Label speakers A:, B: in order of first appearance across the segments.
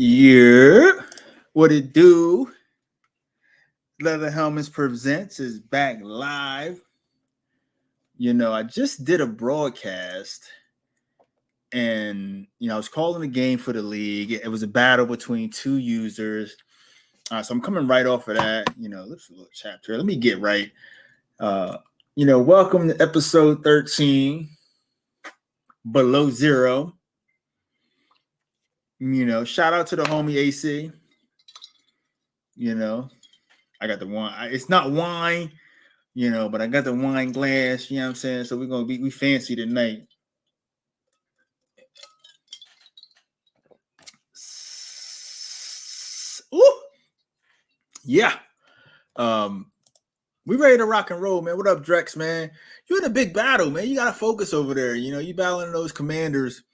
A: Yeah, what it do? Leather Helmets Presents is back live. I just did a broadcast and, I was calling a game for the league. It was a battle between two users. So I'm coming right off of that. Let's a little chapter. Let me get right. Welcome to episode 13, Below Zero. Shout out to the homie AC. I got the wine. It's not wine. But I got the wine glass, you know what I'm saying? So we fancy tonight. Ooh. Yeah. We ready to rock and roll, man. What up, Drex, man? You're in a big battle, man. You gotta focus over there. You battling those commanders.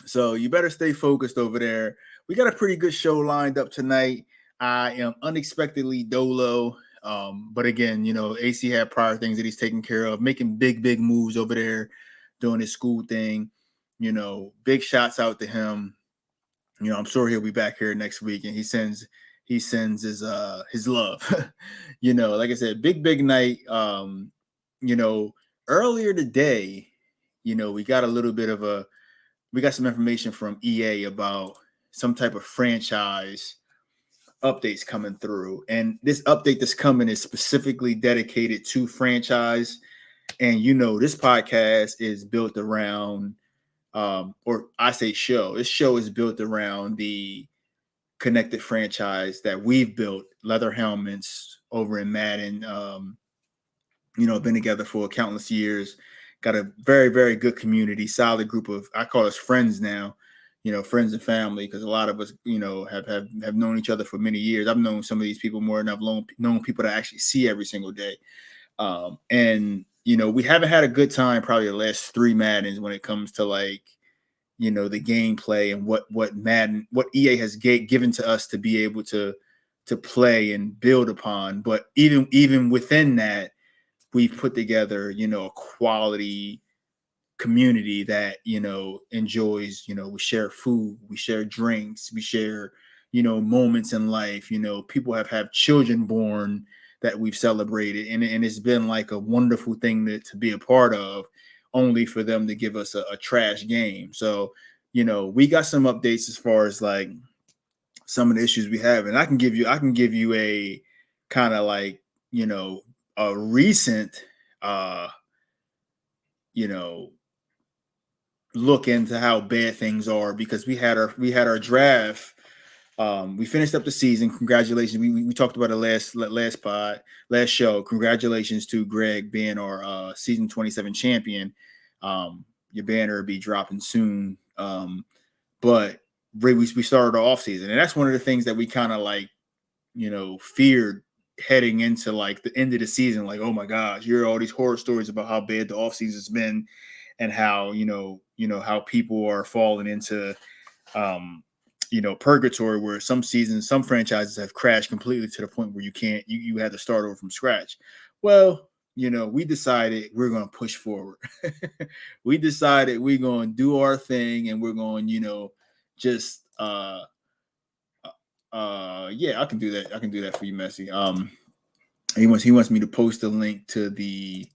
A: So you better stay focused over there. We got a pretty good show lined up tonight. I am unexpectedly dolo. But again, AC had prior things that he's taking care of, making big moves over there, doing his school thing. Big shots out to him. I'm sure he'll be back here next week, and he sends his love. Like I said, big night. Earlier today, we got a little bit of we got some information from EA about some type of franchise updates coming through. And this update that's coming is specifically dedicated to franchise. And this podcast is built around, or I say show. This show is built around the connected franchise that we've built, Leather Helmets over in Madden. Been together for countless years. Got a very, very good community, solid group of, I call us friends now, friends and family, because a lot of us, have known each other for many years. I've known some of these people more than I've known people that I actually see every single day. And we haven't had a good time probably the last 3 Maddens when it comes to the gameplay and what EA has given to us to be able to play and build upon. But even within that, we've put together, a quality community that, enjoys, we share food, we share drinks, we share, moments in life. People have children born that we've celebrated, and it's been like a wonderful thing to be a part of, only for them to give us a trash game. So, we got some updates as far as like some of the issues we have, and I can give you a kind of like, a recent, look into how bad things are, because we had our draft. We finished up the season. Congratulations. We talked about it last show. Congratulations to Greg being our season 27 champion. Your banner will be dropping soon. But we started our off season, and that's one of the things that we kind of like, feared heading into like the end of the season. Like, oh my gosh, you hear all these horror stories about how bad the off season's been, and how how people are falling into purgatory, where some seasons, some franchises have crashed completely to the point where you had to start over from scratch. Well, we decided we're going to push forward. We decided we're going to do our thing, and we're going, just yeah, I can do that. I can do that for you, Messi. He wants me to post a link to the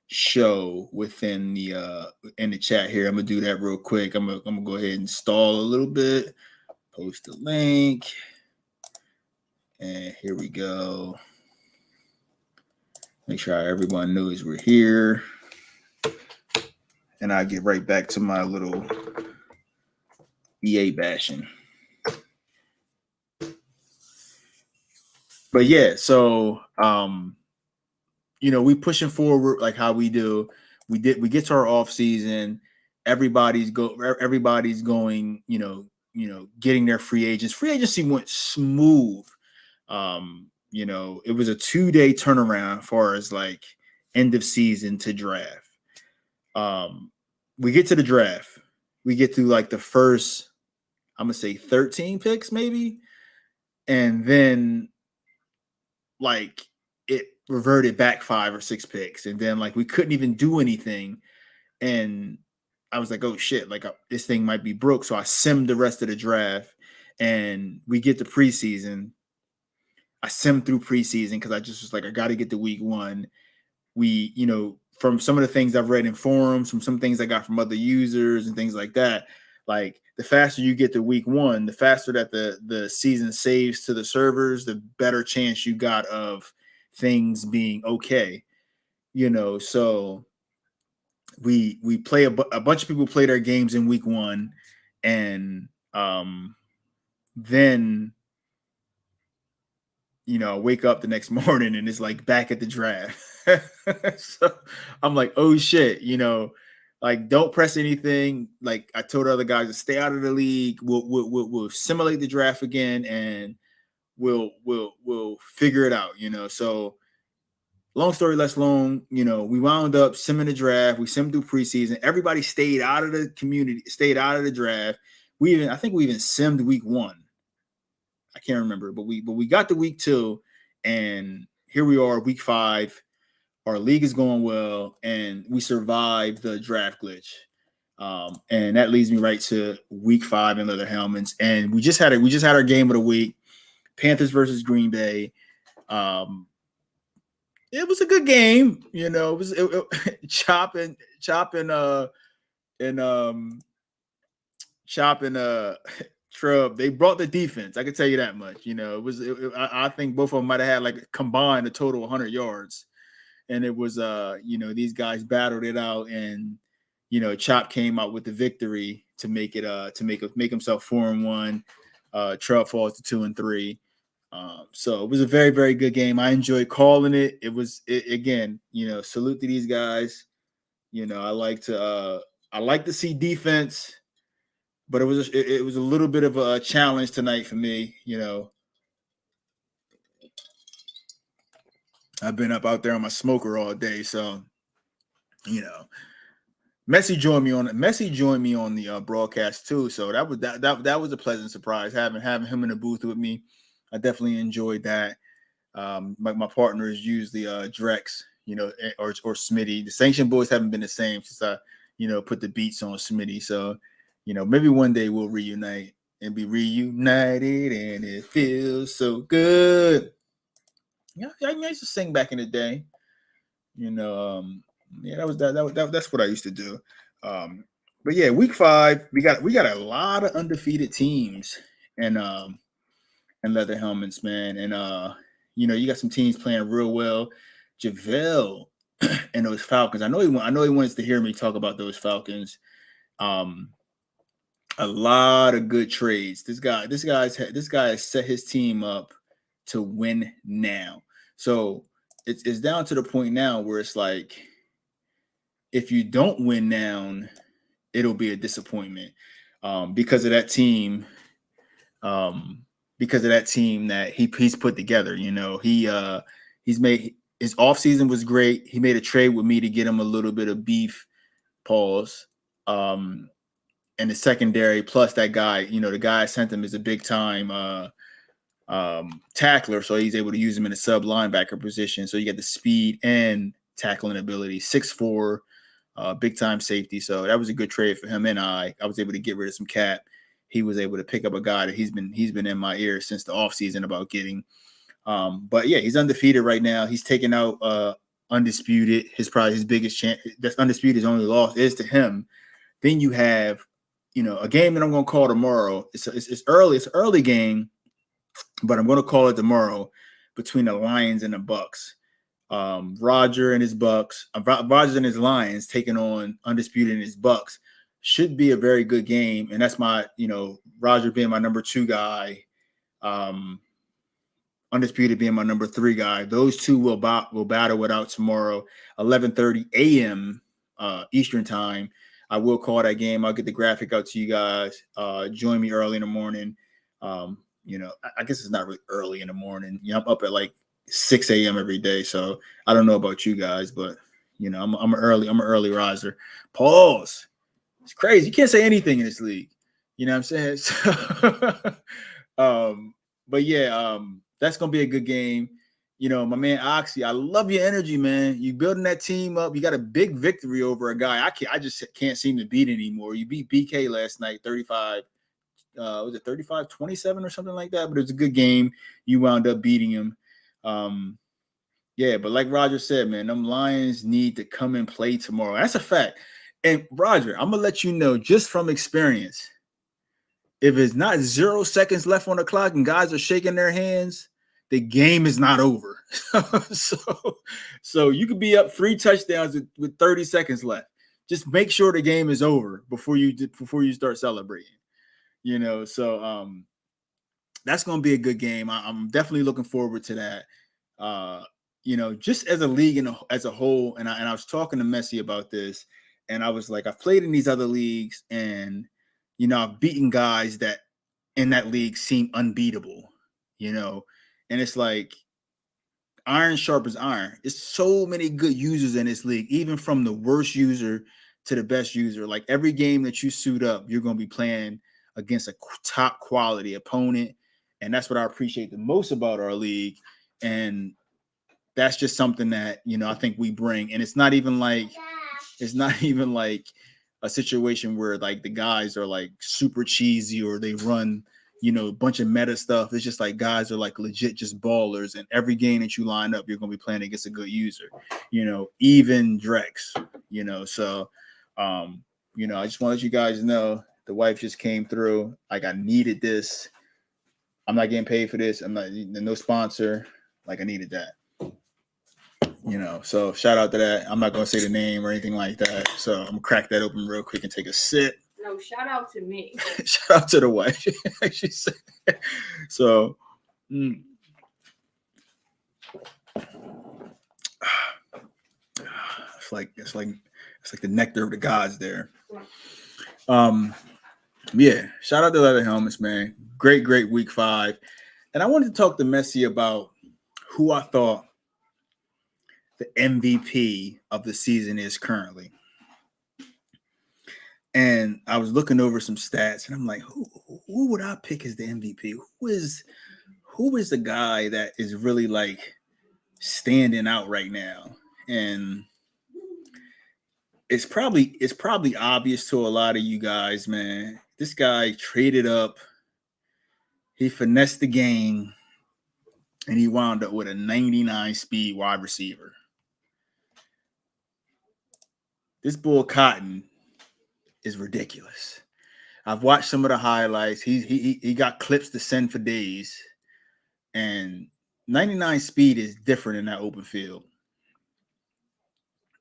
A: show within the in the chat here. I'm gonna do that real quick. I'm gonna go ahead and stall a little bit. Post a link, and here we go. Make sure everyone knows we're here, and I get right back to my little EA bashing. But yeah, so we pushing forward like how we do. We get to our off season. Everybody's going, getting their free agents. Free agency went smooth. It was a 2-day turnaround as far as like end of season to draft. We get to the draft. We get through like the first, I'm gonna say 13 picks maybe, and then like it reverted back 5 or 6 picks, and then like we couldn't even do anything, and I was like, oh shit, like this thing might be broke. So I simmed the rest of the draft, and we get to preseason. I simmed through preseason because I just was like, I got to get to week 1. We, from some of the things I've read in forums, from some things I got from other users and things like that, like the faster you get to week 1, the faster that the season saves to the servers, the better chance you got of things being okay. So we play a bunch of people play their games in week 1, and then wake up the next morning and it's like back at the draft. So I'm like, oh shit, like don't press anything. Like I told other guys to stay out of the league. We'll simulate the draft again, and we'll figure it out. So long story less long, we wound up simming the draft. We simmed through preseason. Everybody stayed out of the community, stayed out of the draft. I think we even simmed week 1. I can't remember, but we got to week 2, and here we are, week 5. Our league is going well, and we survived the draft glitch. And that leads me right to week 5 in Leather Helmets. And we just had our game of the week, Panthers versus Green Bay. It was a good game, it was chopping Trub. They brought the defense. I can tell you that much. I think both of them might have had like combined a total of 100 yards, and it was these guys battled it out, and Chop came out with the victory to make it to make himself 4-1. Trub falls to 2-3. So it was a very, very good game. I enjoyed calling it. It was again, salute to these guys. I like to see defense, but it was a little bit of a challenge tonight for me. I've been up out there on my smoker all day, so Messi joined me on the broadcast too. So that was a pleasant surprise having him in the booth with me. I definitely enjoyed that. My partners usually Drex, or Smitty. The Sanction Boys haven't been the same since I, put the beats on Smitty. So, maybe one day we'll reunite and be reunited, and it feels so good. I used to sing back in the day. That's what I used to do. But yeah, week 5, we got a lot of undefeated teams and Leather Helmets, man. And you got some teams playing real well. JaVale and those Falcons. I know he wants to hear me talk about those Falcons. A lot of good trades. This guy has set his team up to win now. So it's down to the point now where it's like, if you don't win now, it'll be a disappointment because of that team. Because of that team that he's put together. He's made his offseason was great. He made a trade with me to get him a little bit of beef, pause. And the secondary, plus that guy, the guy I sent him is a big time tackler, so he's able to use him in a sub linebacker position. So you get the speed and tackling ability, 6'4", big time safety. So that was a good trade for him. And I was able to get rid of some cap. He was able to pick up a guy that he's been in my ear since the offseason about getting. But yeah, he's undefeated right now. He's taken out Undisputed. Probably his biggest chance. That's Undisputed. His only loss is to him. Then you have, a game that I'm going to call tomorrow. It's early. It's an early game, but I'm going to call it tomorrow between the Lions and the Bucks. Roger and his Lions taking on Undisputed and his Bucks. Should be a very good game, and that's my, Roger being my number 2 guy, Undisputed being my number 3 guy. Those two will battle it out tomorrow, 11:30 a.m. Eastern time. I will call that game. I'll get the graphic out to you guys. Join me early in the morning. I guess it's not really early in the morning. I'm up at like 6 a.m. every day, so I don't know about you guys, but I'm an early riser. Pause. It's crazy. You can't say anything in this league. You know what I'm saying? So, but yeah, that's going to be a good game. My man Oxy, I love your energy, man. You building that team up. You got a big victory over a guy I just can't seem to beat anymore. You beat BK last night, 35 Was it 35-27 or something like that? But it was a good game. You wound up beating him. Yeah, but like Roger said, man, them Lions need to come and play tomorrow. That's a fact. And Roger, I'm gonna let you know just from experience. If it's not 0 seconds left on the clock and guys are shaking their hands, the game is not over. so you could be up 3 touchdowns with 30 seconds left. Just make sure the game is over before you start celebrating. That's going to be a good game. I'm definitely looking forward to that. Just as a league as a whole, and I was talking to Messi about this, and I was like, I've played in these other leagues, and I've beaten guys that in that league seem unbeatable, and it's like iron sharpens iron. It's so many good users in this league, even from the worst user to the best user. Like every game that you suit up, you're going to be playing against a top quality opponent. And that's what I appreciate the most about our league. And that's just something that, I think we bring. And it's not even like a situation where like the guys are like super cheesy or they run, a bunch of meta stuff. It's just like guys are like legit just ballers. And every game that you line up, you're going to be playing against a good user, even Drex, so, I just want to let you guys know the wife just came through. Like I needed this. I'm not getting paid for this. I'm not no sponsor. Like I needed that. So shout out to that. I'm not going to say the name or anything like that. So I'm going to crack that open real quick and take a sip.
B: No, shout out to me.
A: Shout out to the wife. She said. So, it's like the nectar of the gods there. Yeah. Shout out to Leather Helmets, man. Great week 5. And I wanted to talk to Messi about who I thought the MVP of the season is currently. And I was looking over some stats, and I'm like, who would I pick as the MVP? Who is the guy that is really like standing out right now? And it's probably obvious to a lot of you guys, man. This guy traded up, he finessed the game, and he wound up with a 99 speed wide receiver. This Bull Cotton is ridiculous. I've watched some of the highlights. He got clips to send for days. And 99 speed is different in that open field.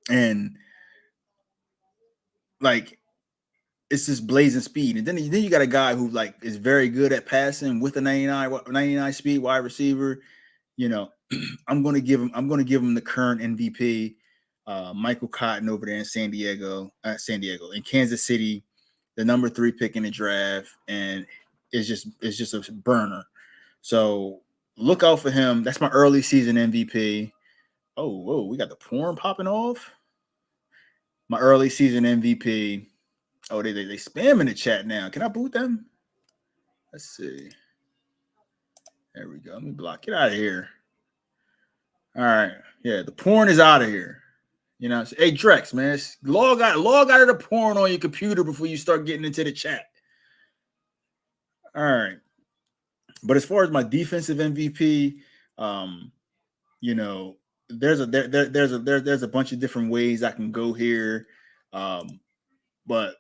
A: And like it's just blazing speed. And then you got a guy who like is very good at passing with a 99 speed wide receiver. I'm gonna give him the current MVP, Michael Cotton over there in San Diego, in Kansas City, the number 3 pick in the draft, and it's just a burner. So look out for him. That's my early season MVP. Oh, whoa, we got the porn popping off. My early season MVP. Oh, they spam in the chat now. Can I boot them? Let's see. There we go. Let me block. Get out of here. All right. Yeah, the porn is out of here. Hey Drex, man, log out of the porn on your computer before you start getting into the chat. All right. But as far as my defensive MVP, there's a bunch of different ways I can go here. But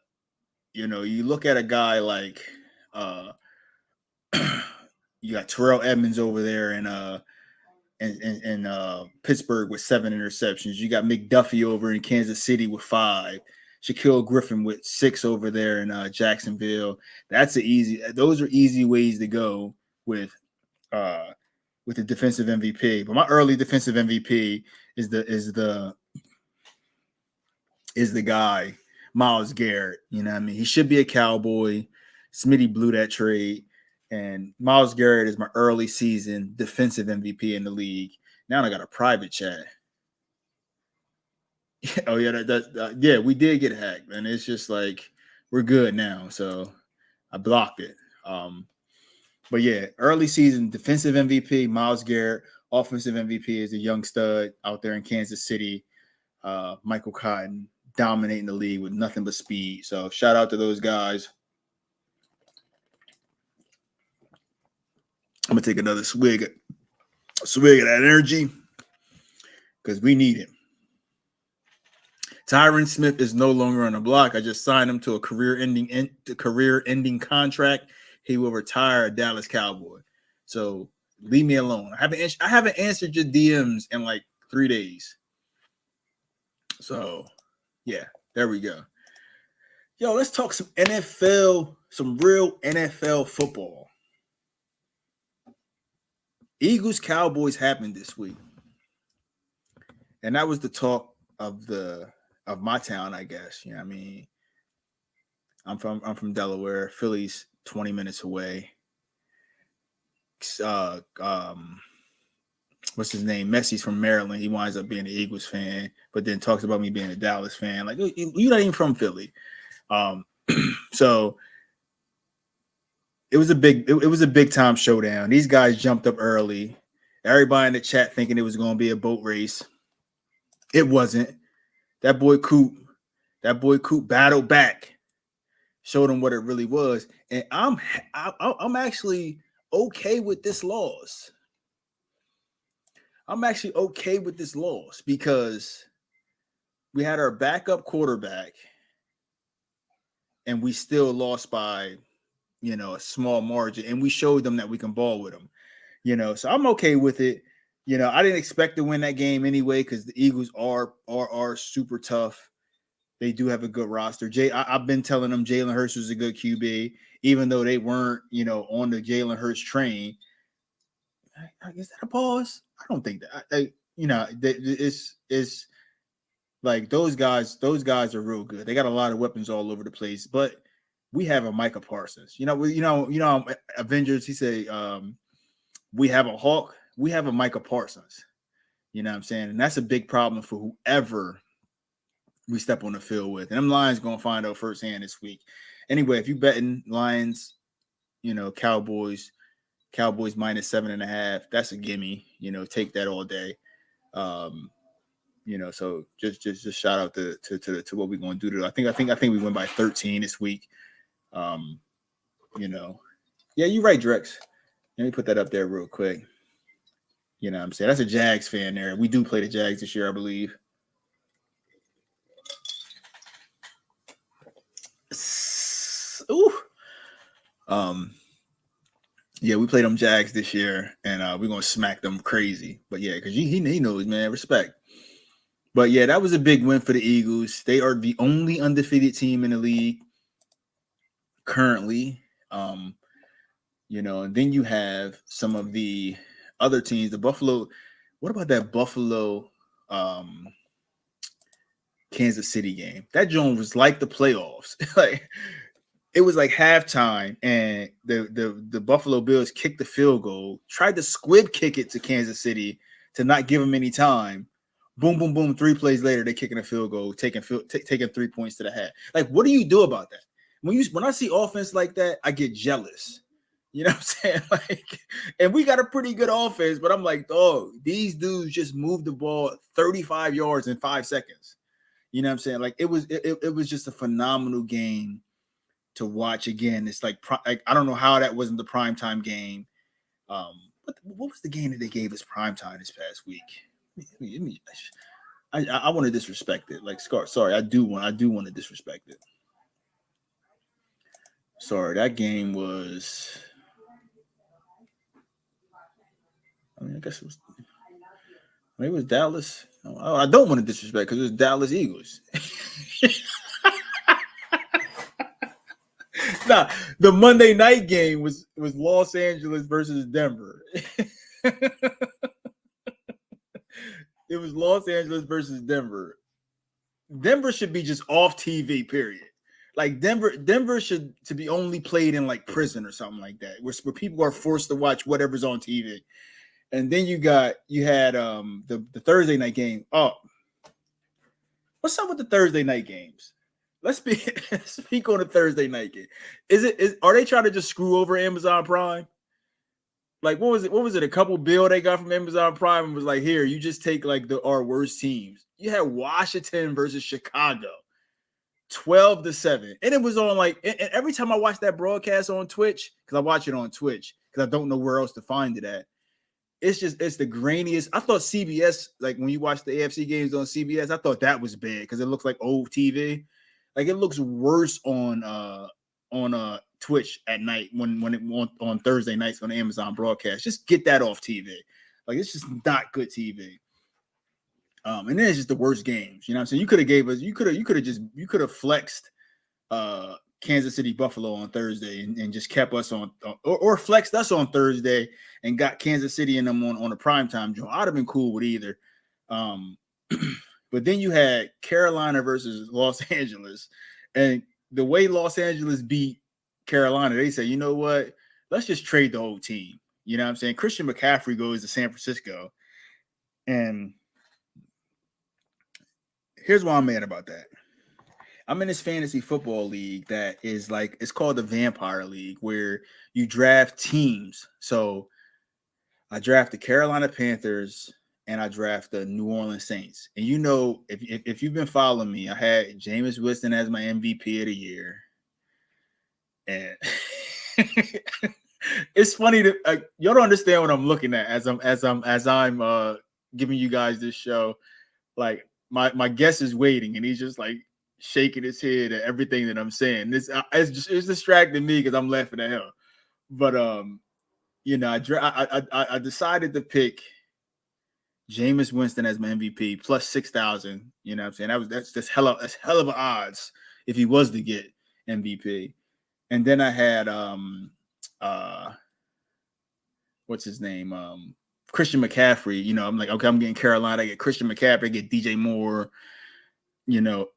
A: you look at a guy like you got Terrell Edmonds over there in Pittsburgh with 7 interceptions. You got McDuffie over in Kansas City with 5. Shaquille Griffin with 6 over there in Jacksonville. Those are easy ways to go with the defensive MVP. But my early defensive MVP is the guy, Myles Garrett. You know what I mean? He should be a Cowboy. Smitty blew that trade. And Myles Garrett is my early season defensive MVP in the league. Now I got a private chat. Oh, yeah, yeah, we did get hacked. And it's just like, we're good now. So I blocked it. But yeah, early season defensive MVP, Myles Garrett. Offensive MVP is a young stud out there in Kansas City. Michael Cotton dominating the league with nothing but speed. So shout out to those guys. I'm gonna take another swig of that energy because we need it. Tyron Smith is no longer on the block. I just signed him to a career-ending contract. He will retire a Dallas Cowboy. So leave me alone. I haven't answered your DMs in like 3 days. So yeah, there we go. Yo, let's talk some NFL, some real NFL football. Eagles Cowboys happened this week, and that was the talk of my town, I guess. You know what I mean? I'm from Delaware. Philly's 20 minutes away. What's his name? Messi's from Maryland. He winds up being an Eagles fan, but then talks about me being a Dallas fan. Like, you're not even from Philly. So it was a big time showdown. These guys jumped up early. Everybody in the chat thinking it was going to be a boat race. It wasn't. That boy Coop battled back, showed them what it really was. And I'm actually okay with this loss. I'm actually okay with this loss because we had our backup quarterback and we still lost by, a small margin, and we showed them that we can ball with them, so I'm okay with it. I didn't expect to win that game anyway because the Eagles are super tough. They do have a good roster. I've been telling them Jalen Hurts was a good QB, even though they weren't, on the Jalen Hurts train. Is that a pause? I don't think that. It's like those guys are real good. They got a lot of weapons all over the place, but we have a Micah Parsons. Avengers. He said, we have a Hawk. We have a Micah Parsons. You know what I'm saying? And that's a big problem for whoever we step on the field with. And them Lions going to find out firsthand this week. Anyway, if you betting Lions, Cowboys minus 7.5, that's a gimme. Take that all day. So just shout out to what we're going to do. I think we win by 13 this week. Yeah, you're right, Drex. Let me put that up there real quick. You know what I'm saying? That's a Jags fan there. We do play the Jags this year, I believe. Ooh. Yeah, we play them Jags this year, and we're going to smack them crazy. But yeah, because he knows, man, respect. But yeah, that was a big win for the Eagles. They are the only undefeated team in the league currently. And then you have some of the other teams, the Buffalo. What about that Buffalo Kansas City game? That joint was like the playoffs. Like it was like halftime, and the Buffalo Bills kicked the field goal, tried to squib kick it to Kansas City to not give them any time. Boom, boom, boom. 3 plays later, they're kicking a field goal, taking 3 points to the half. Like, what do you do about that? When I see offense like that, I get jealous. You know what I'm saying? Like, and we got a pretty good offense, but I'm like, dog, these dudes just moved the ball 35 yards in 5 seconds. You know what I'm saying? Like, it was just a phenomenal game to watch again. It's like I don't know how that wasn't the primetime game. What was the game that they gave us primetime this past week? I want to disrespect it. Like, sorry, I do want to disrespect it. Sorry, that game was. I mean, I guess it was. Maybe it was Dallas. Oh, I don't want to disrespect because it was Dallas Eagles. Nah, the Monday night game was Los Angeles versus Denver. It was Los Angeles versus Denver. Denver should be just off TV, period. Like Denver should to be only played in like prison or something like that, where people are forced to watch whatever's on TV. And then you had the Thursday night game. Oh, what's up with the Thursday night games? Let's speak on the Thursday night game. Are they trying to just screw over Amazon Prime? Like, what was it? What was it? A couple bill they got from Amazon Prime and was like, here, you just take like our worst teams. You had Washington versus Chicago, 12-7. And it was on like, and every time I watch that broadcast on Twitch, because I watch it on Twitch, because I don't know where else to find it at. It's the grainiest. I thought CBS, like when you watch the AFC games on CBS, I thought that was bad because it looks like old TV. Like it looks worse on Twitch at night when it on Thursday nights on Amazon broadcast. Just get that off TV. Like it's just not good TV. And then it's just the worst games. You know what I'm saying? You could have flexed Kansas City Buffalo on Thursday and just kept us on or flexed us on Thursday and got Kansas City and them on a primetime joint. I'd have been cool with either. But then you had Carolina versus Los Angeles, and the way Los Angeles beat Carolina, they say, you know what? Let's just trade the whole team. You know what I'm saying? Christian McCaffrey goes to San Francisco. And here's why I'm mad about that. I'm in this fantasy football league that is like, it's called the Vampire League, where you draft teams. So I draft the Carolina Panthers and I draft the New Orleans Saints. And you know, if you've been following me, I had Jameis Winston as my MVP of the year. And it's funny that y'all don't understand what I'm looking at as I'm giving you guys this show. Like my guest is waiting and he's just like shaking his head at everything that I'm saying. It's distracting me because I'm laughing at him. But you know, I decided to pick Jameis Winston as my MVP plus 6,000. You know what I'm saying? That's hell of odds if he was to get MVP. And then I had what's his name? Christian McCaffrey. You know, I'm like, okay, I'm getting Carolina. I get Christian McCaffrey, I get DJ Moore. You know,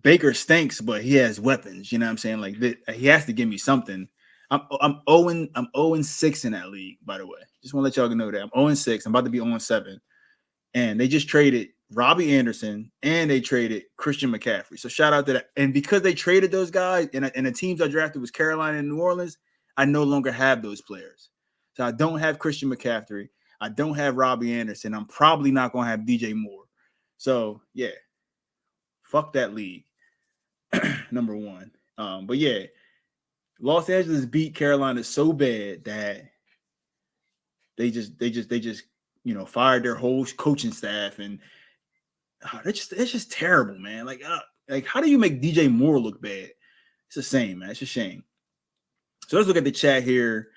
A: Baker stinks, but he has weapons. You know what I'm saying? Like he has to give me something. I'm 0-6 in that league, by the way. Just want to let y'all know that. I'm 0-6. I'm about to be 0-7. And they just traded Robbie Anderson and they traded Christian McCaffrey. So shout out to that. And because they traded those guys and the teams I drafted was Carolina and New Orleans, I no longer have those players. So I don't have Christian McCaffrey. I don't have Robbie Anderson. I'm probably not going to have DJ Moore. So, yeah. Fuck that league. Number one. But yeah, Los Angeles beat Carolina so bad that they just you know, fired their whole coaching staff, and it's just terrible, man. Like how do you make DJ Moore look bad? It's the same, man. It's a shame. So let's look at the chat here.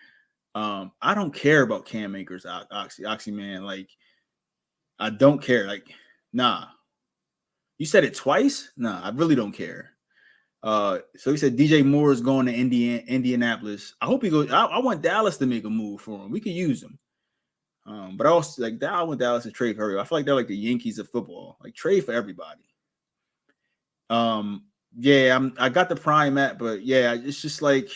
A: I don't care about Cam Akers, Oxy man. Like, I don't care. Like, nah. You said it twice? Nah, I really don't care. So he said DJ Moore is going to Indianapolis. I hope he goes. I want Dallas to make a move for him. We could use him. But I also like that. I want Dallas to trade for him. I feel like they're like the Yankees of football. Like, trade for everybody. Yeah, I got the Prime app, but yeah, it's just like,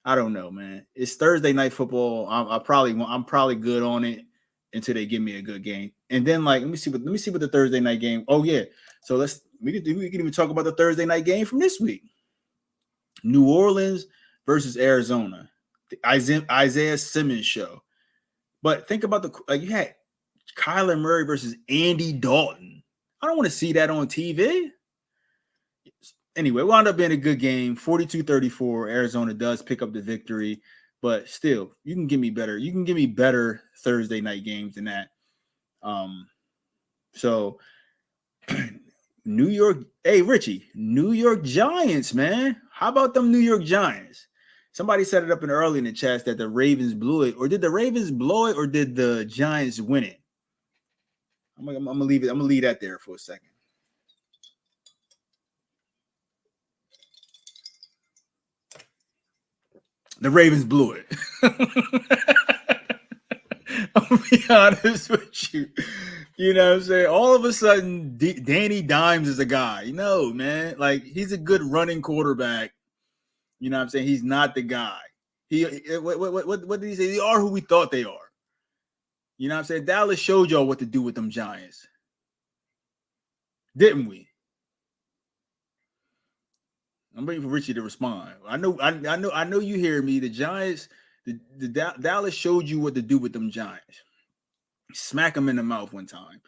A: I don't know, man. It's Thursday night football. I'm probably good on it until they give me a good game. And then, like, let me see what the Thursday night game. Oh yeah, so we can even talk about the Thursday night game from this week. New Orleans versus Arizona, the Isaiah Simmons show. But think about you had Kyler Murray versus Andy Dalton. I don't want to see that on TV. Anyway, it wound up being a good game, 42-34. Arizona does pick up the victory, but still, you can give me better. You can give me better Thursday night games than that. So New York, hey Richie, New York Giants, man. How about them New York Giants? Somebody set it up early in the chat that the Ravens blew it, or did the Ravens blow it, or did the Giants win it? I'm gonna leave it. I'm gonna leave that there for a second. The Ravens blew it. I'll be honest with you. You know what I'm saying? All of a sudden, Danny Dimes is a guy. No, man. Like, he's a good running quarterback. You know what I'm saying? He's not the guy. What did he say? They are who we thought they are. You know what I'm saying? Dallas showed y'all what to do with them Giants. Didn't we? I'm waiting for Richie to respond. I know you hear me. The Giants, the Dallas showed you what to do with them Giants. Smack them in the mouth one time.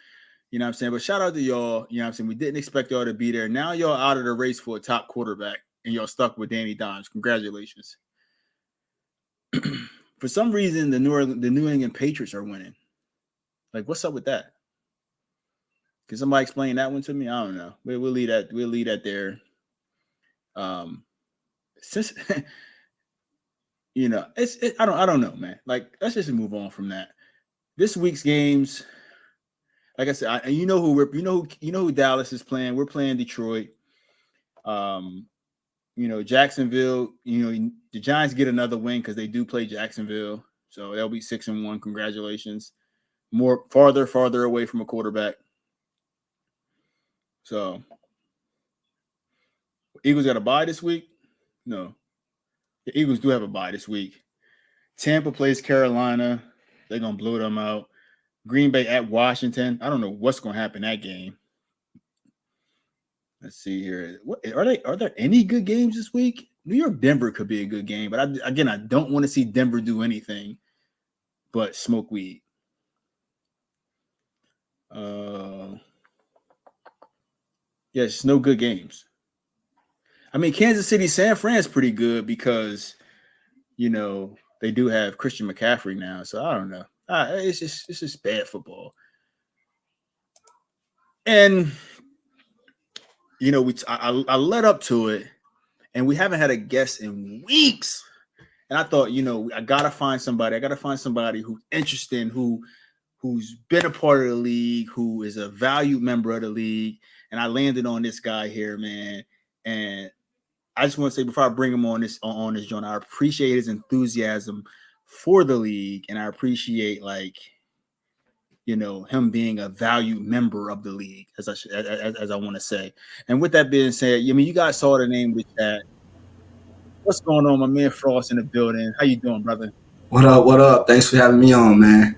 A: You know what I'm saying? But shout out to y'all. You know what I'm saying? We didn't expect y'all to be there. Now y'all out of the race for a top quarterback, and y'all stuck with Danny Dimes. Congratulations. For some reason, the New England Patriots are winning. Like, what's up with that? Can somebody explain that one to me? I don't know. We'll leave that. We'll leave that there. Since I don't know, man. Like, let's just move on from that. This week's games, like I said, you know who Dallas is playing. We're playing Detroit. Jacksonville. The Giants get another win because they do play Jacksonville, so they'll be 6-1. Congratulations. Farther away from a quarterback. So, Eagles got a bye this week? No. The Eagles do have a bye this week. Tampa plays Carolina. They're going to blow them out. Green Bay at Washington. I don't know what's going to happen in that game. Let's see here. Are there any good games this week? New York Denver could be a good game, but I don't want to see Denver do anything but smoke weed. Yes, no good games. I mean, Kansas City, San Fran's pretty good because, they do have Christian McCaffrey now. So I don't know. It's just bad football. And, I led up to it, and we haven't had a guest in weeks. And I thought, I got to find somebody. I got to find somebody who's interesting, who's been a part of the league, who is a valued member of the league. And I landed on this guy here, man. And I just want to say before I bring him on this joint, I appreciate his enthusiasm for the league, and I appreciate him being a valued member of the league, as I want to say. And with that being said, you guys saw the name of the chat. What's going on, my man Frost in the building? How you doing, brother?
B: What up? What up? Thanks for having me on, man.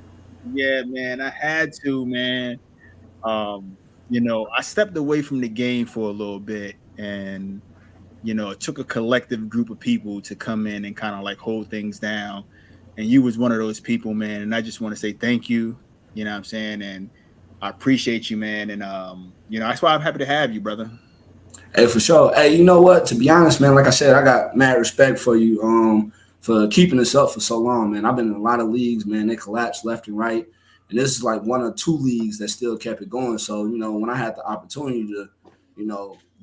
A: Yeah, man, I had to, man. I stepped away from the game for a little bit, and it took a collective group of people to come in and kind of hold things down. And you was one of those people, man. And I just want to say thank you. You know what I'm saying? And I appreciate you, man. And that's why I'm happy to have you, brother.
B: Hey, for sure. Hey, you know what? To be honest, man, like I said, I got mad respect for you for keeping this up for so long, man. I've been in a lot of leagues, man. They collapsed left and right. And this is like one or two leagues that still kept it going. So, when I had the opportunity to,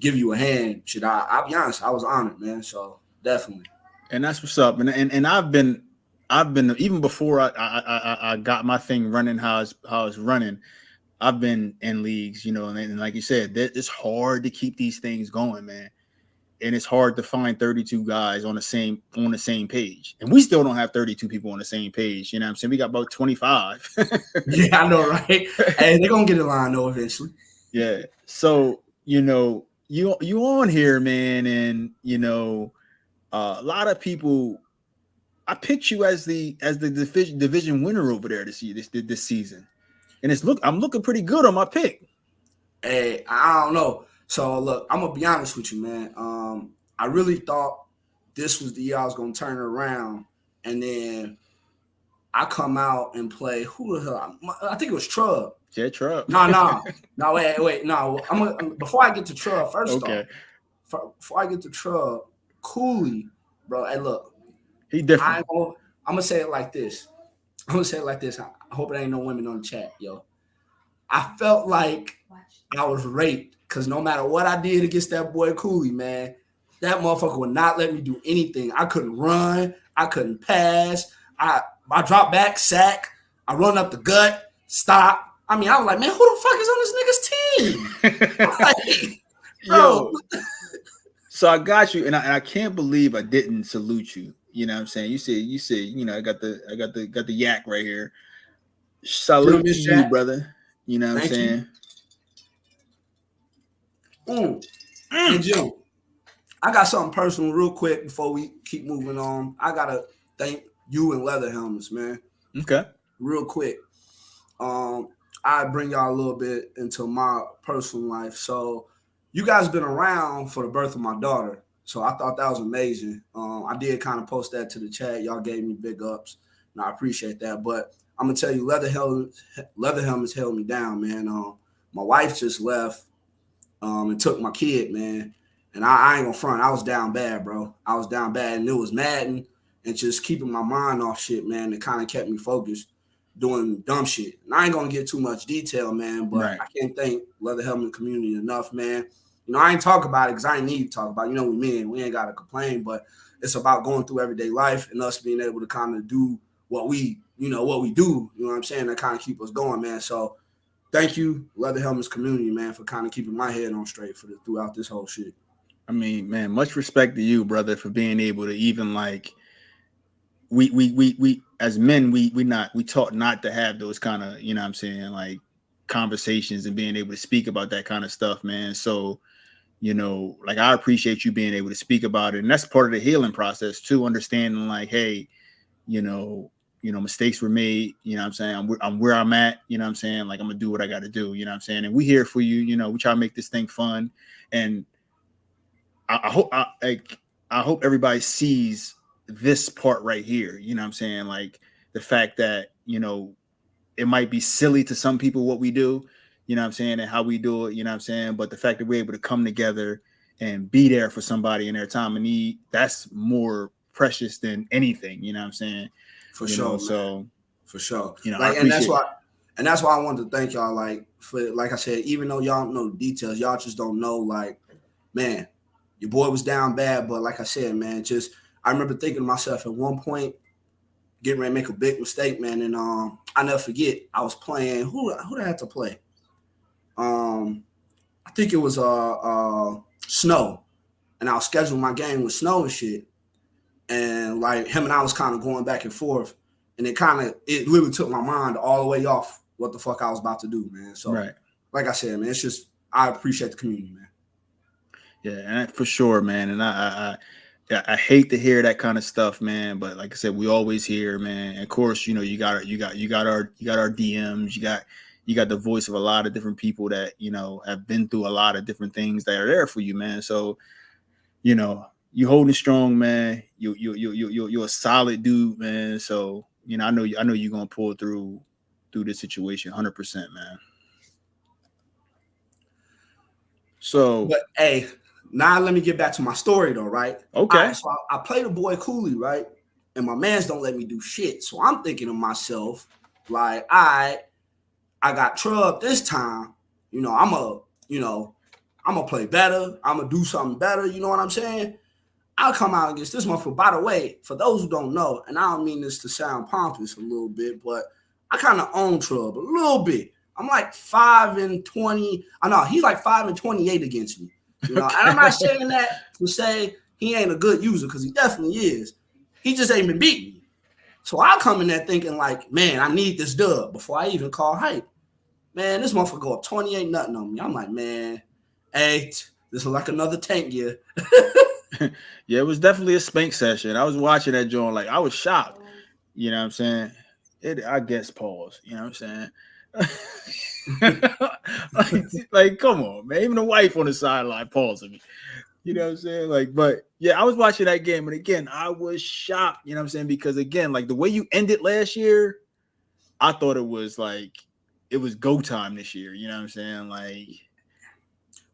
B: give you a hand, I'll be honest, I was honored, man. So definitely.
A: And that's what's up. And I've been even before I got my thing running how it's running. I've been in leagues, and like you said, it's hard to keep these things going, man. And it's hard to find 32 guys on the same page. And we still don't have 32 people on the same page. You know what I'm saying? We got about 25.
B: Yeah, I know, right? Hey, they're gonna get in line though eventually.
A: Yeah. So, you on here, man, and a lot of people. I picked you as the division winner over there this season, and I'm looking pretty good on my pick.
B: Hey, I don't know. So look, I'm gonna be honest with you, man. I really thought this was the year I was gonna turn it around, and then I come out and play. Who the hell? I think it was Trub.
A: Yeah, Trub.
B: No, wait, no. Before I get to Trub, first
A: okay.
B: off, before I get to Trub, Cooley, bro. Hey, look,
A: he different.
B: I'm gonna say it like this. I hope it ain't no women on the chat, yo. I felt like I was raped because no matter what I did against that boy Cooley, man, that motherfucker would not let me do anything. I couldn't run. I couldn't pass. I drop back, sack. I run up the gut, stop. I mean, I was like, man, who the fuck is on this nigga's team? Like, bro.
A: So I got you, and I can't believe I didn't salute you. You know what I'm saying? You said, I got the yak right here. Salute to you, brother. You know what I'm saying?
B: And Jim, I got something personal real quick before we keep moving on. I gotta thank you and Leather Helmets, man.
A: Okay.
B: Real quick. I bring y'all a little bit into my personal life. So you guys been around for the birth of my daughter. So I thought that was amazing. I did kind of post that to the chat. Y'all gave me big ups, and I appreciate that. But I'm gonna tell you, Leather Helmets held me down, man. My wife just left and took my kid, man. And I ain't gonna front. I was down bad, bro. I was down bad, and it was madden. and just keeping my mind off shit, man. It kind of kept me focused doing dumb shit. And I ain't gonna get too much detail, man, but
A: Right.
B: I can't thank leather helmet community enough, man. You know, I ain't talk about it because I ain't need to talk about it. You know, we ain't gotta complain, but it's about going through everyday life and us being able to kind of do what we do. You know what I'm saying? That kind of keep us going, man. So thank you, leather helmets community, man, for kind of keeping my head on straight throughout this whole shit.
A: I mean, man, much respect to you, brother, for being able to even like we as men, we taught not to have those kind of, you know what I'm saying, like conversations and being able to speak about that kind of stuff, man. So, you know, like I appreciate you being able to speak about it. And that's part of the healing process too, understanding like, hey, you know, mistakes were made, you know what I'm saying? I'm where I'm at, you know what I'm saying? Like I'm gonna do what I gotta do, you know what I'm saying? And we here for you, you know, we try to make this thing fun. And I hope everybody sees this part right here. You know what I'm saying? Like the fact that, you know, it might be silly to some people what we do, you know what I'm saying, and how we do it, you know what I'm saying? But the fact that we're able to come together and be there for somebody in their time of need, that's more precious than anything, you know what I'm saying?
B: For
A: You know,
B: sure, man.
A: so
B: For sure.
A: you know, I
B: Like,
A: appreciate
B: and that's why I wanted to thank y'all. Like, for like I said, even though y'all don't know the details, y'all just don't know. Like, man, your boy was down bad, but like I said, man, just I remember thinking to myself at one point, getting ready to make a big mistake, man, and I never forget. I was playing who did I have to play? I think it was Snow, and I was scheduling my game with Snow and shit, and like him and I was kind of going back and forth, and it literally took my mind all the way off what the fuck I was about to do, man. So,
A: right.
B: like I said, man, it's just I appreciate the community, man.
A: Yeah, and for sure, man. And I hate to hear that kind of stuff, man. But like I said, we always hear, man. And of course, you know, you got our DMs, you got the voice of a lot of different people that, you know, have been through a lot of different things that are there for you, man. So, you know, you holding strong, man. You're a solid dude, man. So, you know, I know you're gonna pull through this situation 100%, man. So,
B: But hey, now let me get back to my story though, right? All
A: okay.
B: right, so I play the boy Cooley, right? And my mans don't let me do shit. So I'm thinking to myself, like, I got trubbed this time. You know, I'm gonna play better. I'm gonna do something better. You know what I'm saying? I'll come out against this one. By the way, for those who don't know, and I don't mean this to sound pompous a little bit, but I kind of own Trub a little bit. I'm like 5-20. I know he's like 5-28 against me. You know, and I'm not saying that to say he ain't a good user because he definitely is. He just ain't been beating me. So I come in there thinking like, man, I need this dub before I even call hype. Man, this motherfucker go up 28-0 on me. I'm like, man, hey, this is like another tank year.
A: Yeah, it was definitely a spank session. I was watching that joint, like I was shocked. You know what I'm saying? I guess pause. You know what I'm saying? like, come on, man. Even the wife on the sideline pausing me. You know what I'm saying? Like, but yeah, I was watching that game, and again, I was shocked. You know what I'm saying? Because again, like the way you ended last year, I thought it was go time this year. You know what I'm saying? Like,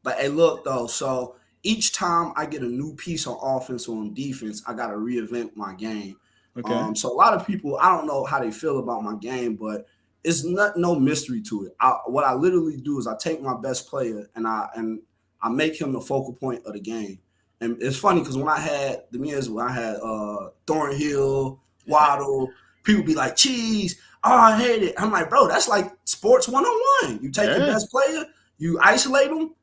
B: But hey, look though, so each time I get a new piece on offense or on defense, I gotta reinvent my game.
A: okay,
B: So a lot of people, I don't know how they feel about my game, but it's no mystery to it. What I literally do is I take my best player and I make him the focal point of the game. And it's funny because when I had Thornhill, Waddle, people be like, "Cheese, oh, I hate it." I'm like, bro, that's like sports 101. You take your
A: yeah.
B: best player, you isolate them,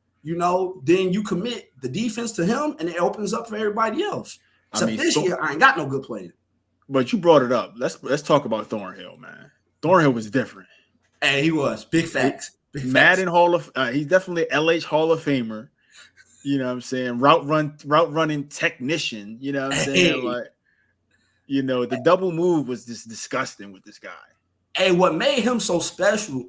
B: then you commit the defense to him, and it opens up for everybody else.
A: I
B: Except
A: mean,
B: this year, I ain't got no good player.
A: but you brought it up. Let's talk about Thornhill, man. Thornhill was different.
B: And he was big
A: It,
B: facts. Big facts.
A: Madden Hall of he's definitely LH Hall of Famer. You know what I'm saying? Route running technician. You know what I'm saying?
B: Hey,
A: Like, you know, the double move was just disgusting with this guy.
B: hey, what made him so special?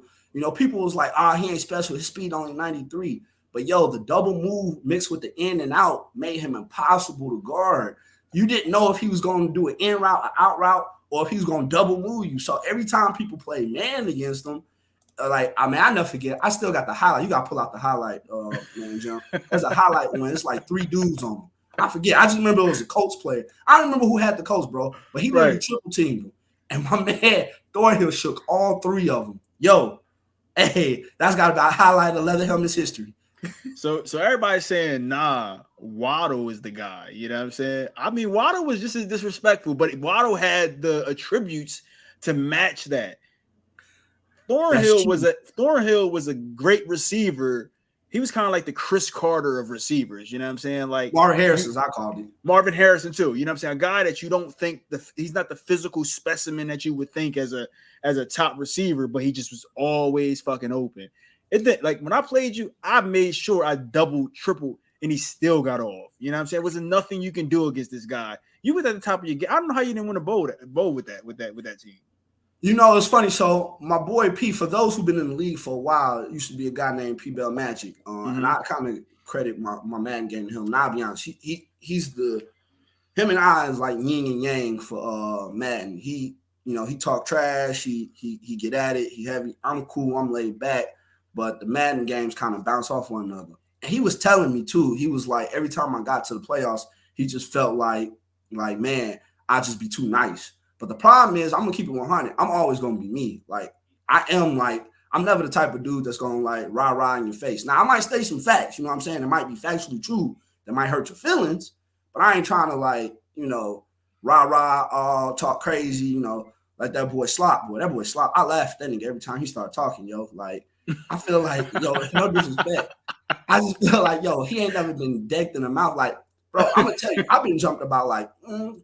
B: People was like, he ain't special. His speed only 93. But yo, the double move mixed with the in and out made him impossible to guard. You didn't know if he was going to do an in route, an out route, or if he was going to double move you. So every time people play man against him, I never forget. I still got the highlight. You got to pull out the highlight, man, Jim. There's a highlight when it's like three dudes on him. I forget. I just remember it was a Colts player. I don't remember who had the Colts, bro, but he literally
A: Right.
B: triple teamed him. And my man Thornhill shook all 3 of them. Yo, hey, that's got to be a highlight of Leather Helmet's history.
A: So everybody's saying, nah, Waddle is the guy. You know what I'm saying? I mean, Waddle was just as disrespectful, but Waddle had the attributes to match that. Thornhill was a great receiver. He was kind of like the Chris Carter of receivers. You know what I'm saying? Like
B: Marvin Harrison, I called him.
A: Marvin Harrison too. You know what I'm saying? A guy that you don't think he's not the physical specimen that you would think as a top receiver, but he just was always fucking open. Like when I played you, I made sure I doubled, tripled, and he still got off. You know what I'm saying? It was nothing you can do against this guy. You was at the top of your game. I don't know how you didn't win a bowl with that team.
B: You know, it's funny. So my boy P, for those who've been in the league for a while, it used to be a guy named P Bell Magic. And I kind of credit my Madden game to him. And I'll be honest, he's him and I is like yin and yang for Madden. He talk trash, he get at it, he heavy. I'm cool, I'm laid back. But the Madden games kind of bounce off one another. And he was telling me too, he was like, every time I got to the playoffs, he just felt like, man, I just be too nice. But the problem is, I'm going to keep it 100. I'm always going to be me. Like, I'm never the type of dude that's going to like rah-rah in your face. Now, I might state some facts, you know what I'm saying? It might be factually true. That might hurt your feelings. But I ain't trying to like, rah-rah, talk crazy, like that boy Slop. Boy, that boy Slop, I laugh at that nigga every time he started talking, yo. Like, I feel like, no disrespect. I just feel like, he ain't never been decked in the mouth. Like, bro, I'm going to tell you, I've been jumped about like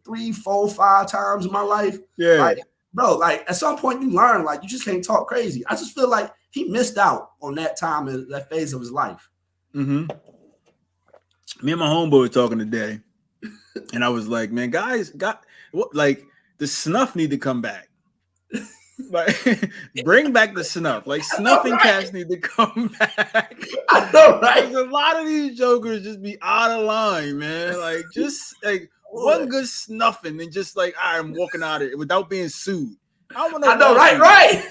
B: 3, 4, 5 times in my life.
A: Yeah.
B: Like, bro, like at some point you learn, like you just can't talk crazy. I just feel like he missed out on that time, that phase of his life.
A: Mm-hmm. Me and my homeboy were talking today, and I was like, man, guys, the snuff need to come back. Like, bring back the snuff. Like, snuffing cats need to come back.
B: I know, right?
A: A lot of these jokers just be out of line, man. Like, just like one good snuffing and just like, all right, I'm walking out of it without being sued. I know,
B: right.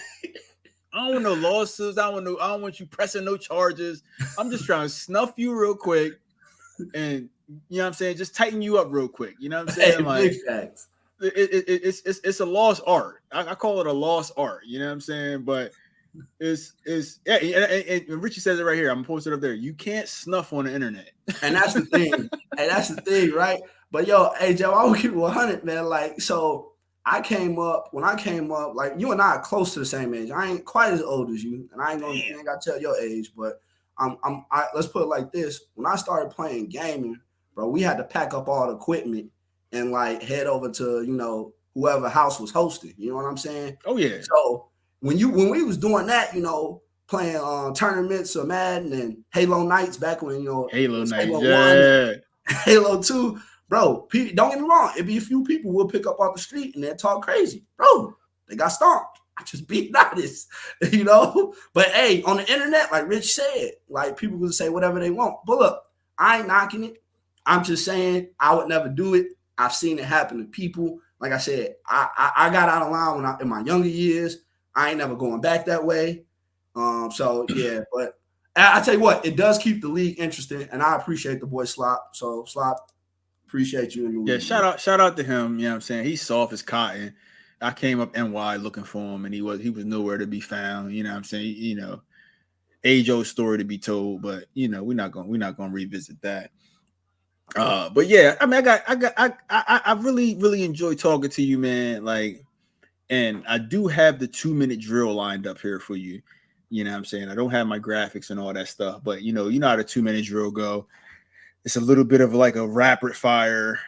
A: I don't want no lawsuits. I don't want you pressing no charges. I'm just trying to snuff you real quick, and you know what I'm saying, just tighten you up real quick. You know what I'm saying? Like,
B: big facts.
A: It's a lost art. I call it a lost art. You know what I'm saying? But it's yeah. And Richie says it right here. I'm gonna post it up there. You can't snuff on the internet.
B: And that's the thing. Right? But hey Joe, I will keep it 100, man. Like, so when I came up, like you and I are close to the same age. I ain't quite as old as you, and I ain't gotta tell your age, but let's put it like this. When I started playing gaming, bro, we had to pack up all the equipment and like head over to, whoever house was hosting. You know what I'm saying?
A: Oh yeah.
B: So when we was doing that, playing tournaments of Madden and Halo Nights back when,
A: Halo Nights,
B: Halo
A: yeah.
B: 1, Halo 2, bro, don't get me wrong. It'd be a few people will pick up off the street and they'll talk crazy. Bro, they got stomped. I just being honest, But hey, on the internet, like Rich said, like people will say whatever they want. But look, I ain't knocking it. I'm just saying I would never do it. I've seen it happen to people. Like I said, I got out of line in my younger years. I ain't never going back that way. So yeah, but I tell you what, it does keep the league interesting, and I appreciate the boy Slop. So Slop, appreciate you in the league.
A: Yeah, shout out to him. You know what I'm saying? He's soft as cotton. I came up NY looking for him, and he was nowhere to be found. You know what I'm saying? Age old story to be told, but we're not gonna revisit that. But yeah, I mean, I really, really enjoy talking to you, man. Like, and I do have the 2-minute drill lined up here for you. You know what I'm saying? I don't have my graphics and all that stuff, but you know how the 2-minute drill go. It's a little bit of like a rapid fire.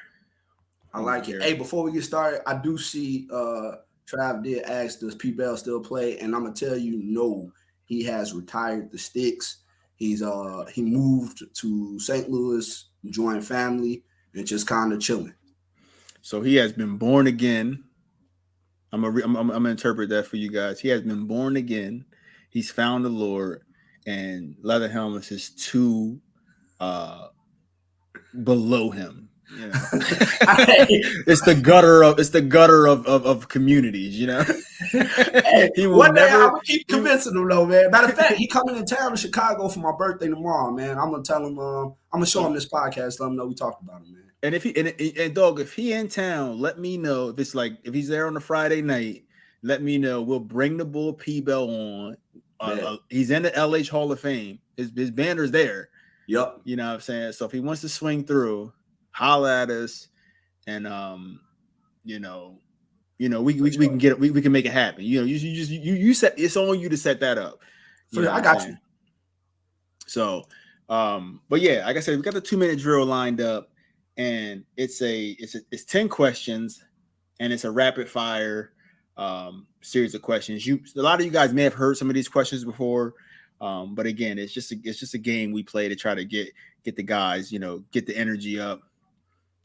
B: I like it. Hey, before we get started, I do see Trav did ask, does P Bell still play? And I'm gonna tell you, no, he has retired the sticks. He moved to St. Louis, joined family, and just kind of chilling.
A: So he has been born again. I'm gonna interpret that for you guys. He has been born again. He's found the Lord, and Leather Helmets is too below him. It's the gutter of communities.
B: Hey, he will one day I'm gonna keep convincing him though, man. Matter of fact, he coming in town to Chicago for my birthday tomorrow, man. I'm gonna tell him. I'm gonna show him this podcast. Let him know we talked about him, man.
A: And if he and dog, if he in town, let me know. If it's like if he's there on a Friday night, let me know. We'll bring the Bull P Bell on. He's in the LH Hall of Fame. His banner's there.
B: Yep.
A: You know what I'm saying? So if he wants to swing through, holla at us, and you know, we can get it. We can make it happen. You know, you set. It's on you to set that up.
B: I got you.
A: So, but yeah, like I said, we got the 2-minute drill lined up, and it's 10 questions, and it's a rapid fire series of questions. A lot of you guys may have heard some of these questions before, but again, it's just a game we play to try to get the guys, get the energy up.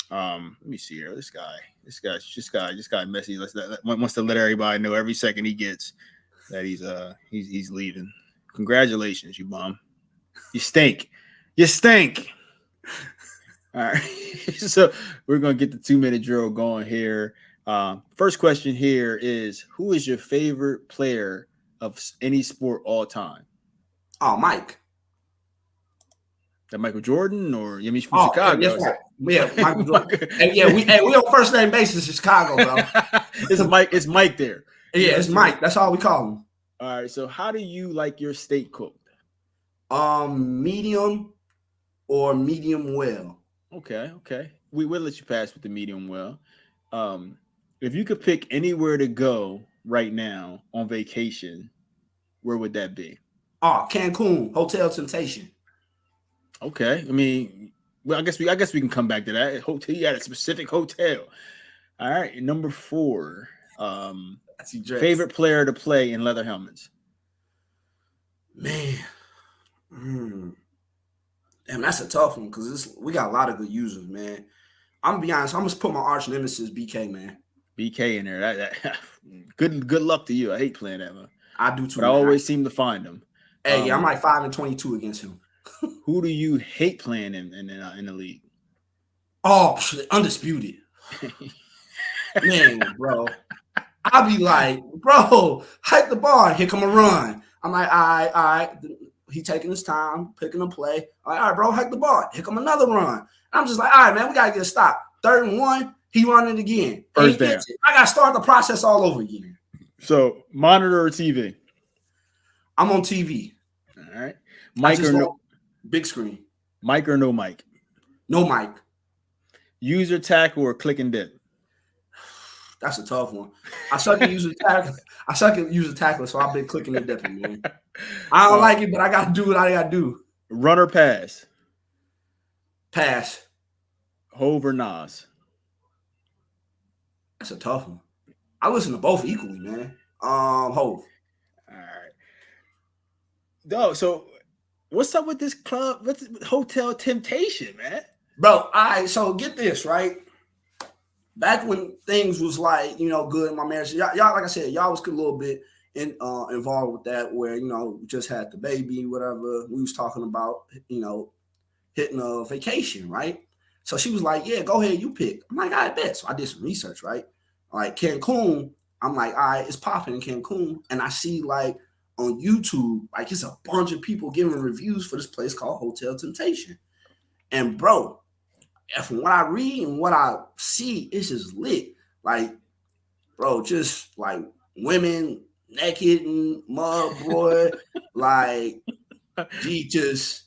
A: Let me see here. This guy messy. Wants to let everybody know every second he gets that he's leaving. Congratulations, you bum. You stink. All right. So we're gonna get the 2-minute drill going here. First question here is: who is your favorite player of any sport all time?
B: Oh, Mike.
A: That Michael Jordan, or you mean from Chicago?
B: Yes, right. Yeah, Michael Jordan. we on first name basis in Chicago, bro.
A: It's Mike there.
B: Yeah, it's Mike. That's all we call him.
A: All right. So how do you like your steak cooked?
B: Medium or medium well.
A: Okay. We will let you pass with the medium well. If you could pick anywhere to go right now on vacation, where would that be?
B: Oh, Cancun, Hotel Temptation.
A: Okay. I mean, well, I guess we can come back to that. Hotel, you had a specific hotel. All right. Number 4. Favorite player to play in leather helmets.
B: Man. Damn, that's a tough one because we got a lot of good users, man. I'm gonna be honest. I'm gonna put my arch nemesis BK, man.
A: BK in there. That good luck to you. I hate playing that, man.
B: I do too.
A: But I always seem to find him.
B: Hey, I'm like 5-22 against him.
A: Who do you hate playing in the league?
B: Oh, undisputed. Man, bro. I'll be like, bro, hike the bar. Here come a run. I'm like, all right. He taking his time, picking a play. All right, bro, hike the bar. Here come another run. I'm just like, all right, man, we got to get a stop. 3rd and 1, he running again.
A: First down.
B: I got to start the process all over again.
A: So, monitor or TV?
B: I'm on TV.
A: All right. Mic or no?
B: Big screen.
A: Mic or no mic?
B: No mic.
A: User tackle or click and dip?
B: That's a tough one. I suck at user tackle, so I've been clicking and dipping, man. I don't like it, but I got to do what I got to do.
A: Run or pass?
B: Pass.
A: Hove or Nas?
B: That's a tough one. I listen to both equally, man. Hove.
A: All right. No, so what's up with this club? What's Hotel Temptation, man?
B: Bro, all right, so get this, right? Back when things was like, good in my marriage, y'all like I said, y'all was a little bit involved with that where, just had the baby, whatever. We was talking about, hitting a vacation, right? So she was like, yeah, go ahead, you pick. I'm like, I bet. So I did some research, right? Like Cancun, I'm like, all right, it's popping in Cancun. And I see like on YouTube, like it's a bunch of people giving reviews for this place called Hotel Temptation. And bro, from what I read and what I see, it's just lit. Like, bro, just like women naked and mud, boy. Like, just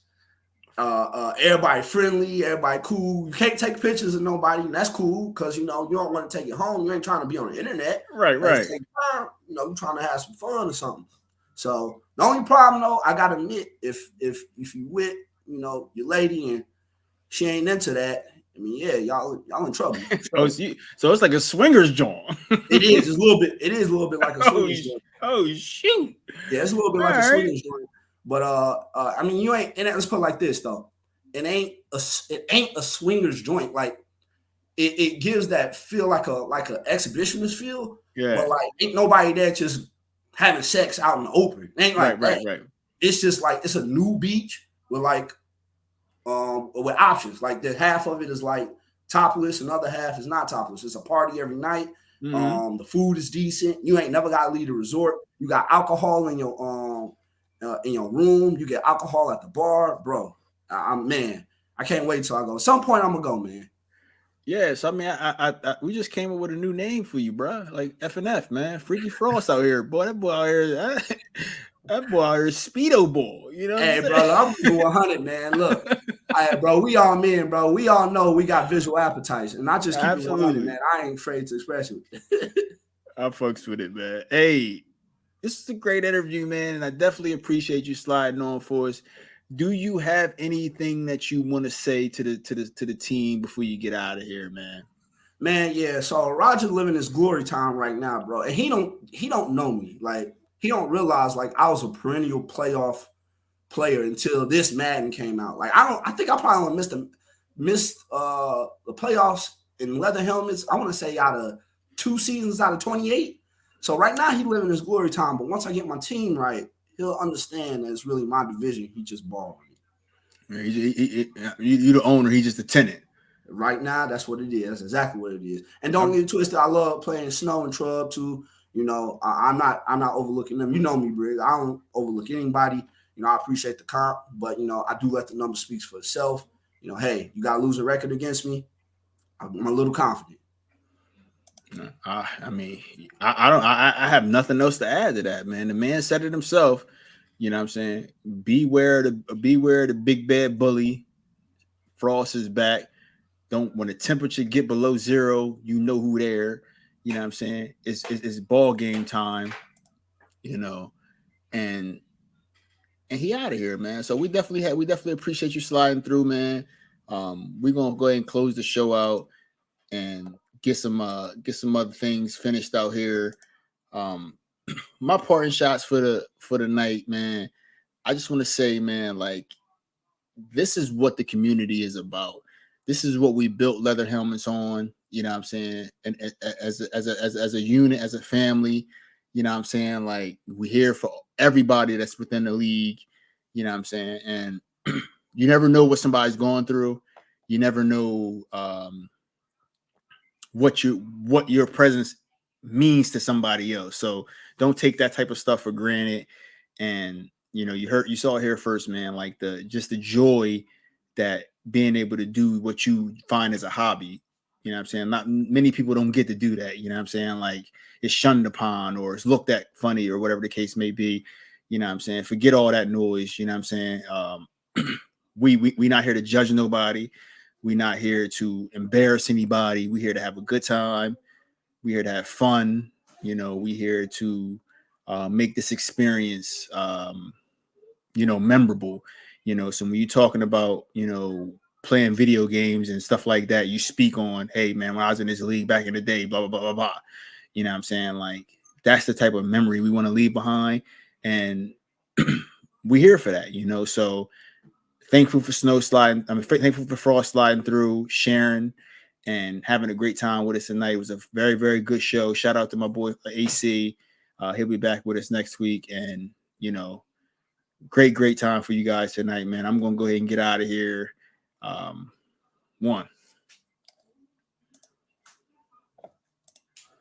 B: everybody friendly, everybody cool. You can't take pictures of nobody, and that's cool because you don't want to take it home. You ain't trying to be on the internet,
A: right?
B: You're trying to have some fun or something. So the only problem though, I gotta admit, if you with your lady and she ain't into that, I mean, yeah, y'all in trouble.
A: So it's like a swingers joint.
B: It is. It's a little bit. It is a little bit like a swingers joint.
A: Oh shoot!
B: Yeah, it's a little bit like a swingers joint. But I mean, you ain't. And let's put it like this though. It ain't a swingers joint. Like it gives that feel like a exhibitionist feel.
A: Yeah.
B: But like ain't nobody there just having sex out in the open. It ain't like that.
A: Right.
B: It's just like it's a new beach with like with options. Like the half of it is like topless, another half is not topless. It's a party every night. Mm-hmm. The food is decent. You ain't never got to leave the resort. You got alcohol in your room. You get alcohol at the bar, bro. Man, I can't wait till I go. At some point, I'm gonna go, man.
A: Yes, I mean, we just came up with a new name for you, bro. Like FNF, man, Freaky Frost out here, boy. That boy out here, that boy out here, is Speedo boy. You know what I'm
B: Hey,
A: saying?
B: brother, I'm gonna do 100, man. Look, bro, we all men, bro. We all know we got visual appetites, and I just keep it 100, man.
A: Absolutely,
B: I ain't afraid to express it.
A: I fucks with it, man. Hey, this is a great interview, man, and I definitely appreciate you sliding on for us. Do you have anything that you want to say to the team before you get out of here, man?
B: Man, yeah. So Roger living his glory time right now, bro. And he don't know me. Like he don't realize like I was a perennial playoff player until this Madden came out. Like I think I probably only missed the playoffs in leather helmets. I want to say out of 2 seasons out of 28. So right now he living his glory time. But once I get my team right, he'll understand that it's really my division. He just borrowed me.
A: You the owner. He's just a tenant.
B: Right now, that's what it is. That's exactly what it is. And don't get it twisted. I love playing Snow and Trub too. You know, I'm not overlooking them. You know me, Briggs. I don't overlook anybody. You know, I appreciate the comp, but you know, I do let the number speak for itself. You know, hey, you got to lose a record against me. I'm a little confident.
A: I mean, I don't. I have nothing else to add to that, man. The man said it himself. You know what I'm saying? Beware the big bad bully. Frost is back. Don't when the temperature get below zero, you know who there. You know what I'm saying? It's ball game time. You know, and he out of here, man. So we definitely appreciate you sliding through, man. We're gonna go ahead and close the show out and get some other things finished out here. Um, my parting shots for the night, man. I just want to say, man, like this is what the community is about. This is what we built leather helmets on. You know what I'm saying? And as a unit, as a family, you know what I'm saying? Like we're here for everybody that's within the league. You know what I'm saying? And you never know what somebody's going through. You never know what your presence means to somebody else. So don't take that type of stuff for granted. And you saw it here first, man. Like the joy that being able to do what you find as a hobby. You know what I'm saying? Not many people don't get to do that. You know what I'm saying? Like it's shunned upon or it's looked at funny or whatever the case may be. You know what I'm saying? Forget all that noise. You know what I'm saying? We not here to judge nobody. We're not here to embarrass anybody. We're here to have a good time. We're here to have fun. We're here to make this experience, memorable. So when you're talking about, playing video games and stuff like that, you speak on, hey, man, when I was in this league back in the day, blah, blah, blah, blah, blah. You know what I'm saying? Like, that's the type of memory we want to leave behind. And we're here for that, So thankful for snow sliding. Thankful for Frost sliding through, sharing, and having a great time with us tonight. It was a very, very good show. Shout out to my boy AC. He'll be back with us next week. And, great time for you guys tonight, man. I'm going to go ahead and get out of here. One.